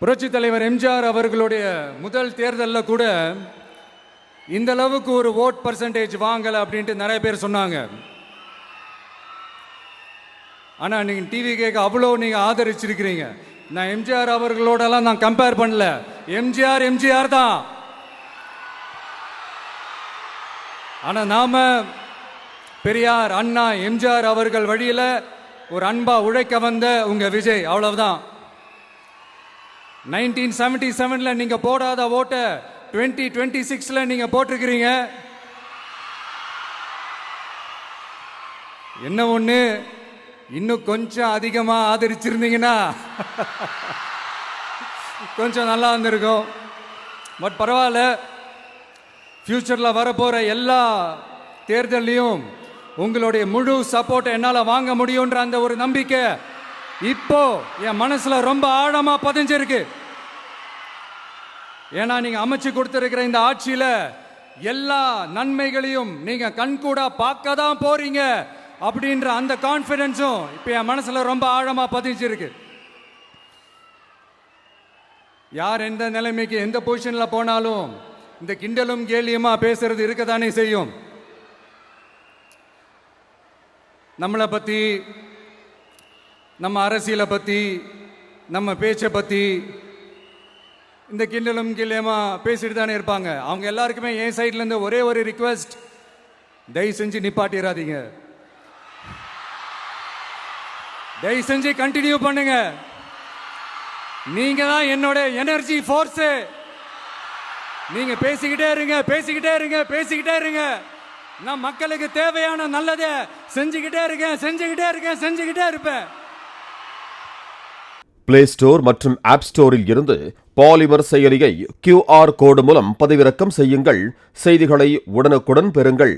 புரட்சி தலைவர் எம்ஜிஆர் அவர்களுடைய முதல் தேர்தலில் கூட இந்த அளவுக்கு ஒரு ஓட் பர்சன்டேஜ் வாங்கலை அப்படின்ட்டு நிறைய பேர் சொன்னாங்க. ஆனால் நீங்கள் டிவி கேட்க அவ்வளோ நீங்கள் ஆதரிச்சிருக்கிறீங்க. நான் எம்ஜிஆர் அவர்களோடலாம் நான் கம்பேர் பண்ணல. எம்ஜிஆர் தான். ஆனால் நாம பெரியார், அண்ணா, எம்ஜிஆர் அவர்கள் வழியில் ஒரு அன்பா உழைக்க வந்த உங்க விஜய், அவ்வளவுதான். 1977 நீங்க போடாத ஓட்ட 2026 நீங்க போட்டிருக்கிறீங்க. என்ன ஒண்ணு, இன்னும் கொஞ்சம் அதிகமா ஆதரிச்சிருந்தீங்கன்னா கொஞ்சம் நல்லா இருந்திருக்கும். பட் பரவாயில்ல, ஃபியூச்சர்ல வரப்போற எல்லா தேர்தலையும் உங்களுடைய முழு சப்போர்ட் என்னால் வாங்க முடியும்ன்ற அந்த ஒரு நம்பிக்கை இப்போ என் மனசுல ரொம்ப ஆழமா பதிஞ்சிருக்கு. ஏன்னா நீங்க அமைச்சு கொடுத்திருக்கிற இந்த ஆட்சியில எல்லா நன்மைகளையும் நீங்க கண்கூடா பார்க்க தான் போறீங்க அப்படின்ற அந்த கான்பிடன்ஸும் இப்ப என் மனசுல ரொம்ப ஆழமா பதிஞ்சிருக்கு. யார் எந்த நிலைமைக்கு எந்த பொசிஷன்ல போனாலும் இந்த கிண்டலும் கேலியுமா பேசுறது இருக்கதானே செய்யும். நம்மளை பற்றி, நம்ம அரசியலை பற்றி, நம்ம பேச்சை பற்றி இந்த கிண்டலும் கில்லியமா பேசிட்டு தானே இருப்பாங்க. அவங்க எல்லாருக்குமே என் சைட்லேருந்து ஒரே ஒரு ரிக்வெஸ்ட், தயவு செஞ்சு நிப்பாட்டிடாதீங்க. தயவு செஞ்சு கண்டினியூ பண்ணுங்க. நீங்க தான் என்னோட எனர்ஜி ஃபோர்ஸு. நீங்க பேசிக்கிட்டே இருங்க, பேசிக்கிட்டே இருங்க, பேசிக்கிட்டே இருங்க. நான் மக்களுக்கு தேவையான நல்லதை செஞ்சுக்கிட்டே இருப்பேன். பிளே ஸ்டோர் மற்றும் ஆப் ஸ்டோரில் இருந்து பாலிமர் செயலியை QR கோடு மூலம் பதிவிறக்கம் செய்யுங்கள். செய்திகளை உடனுக்குடன் பெறுங்கள்.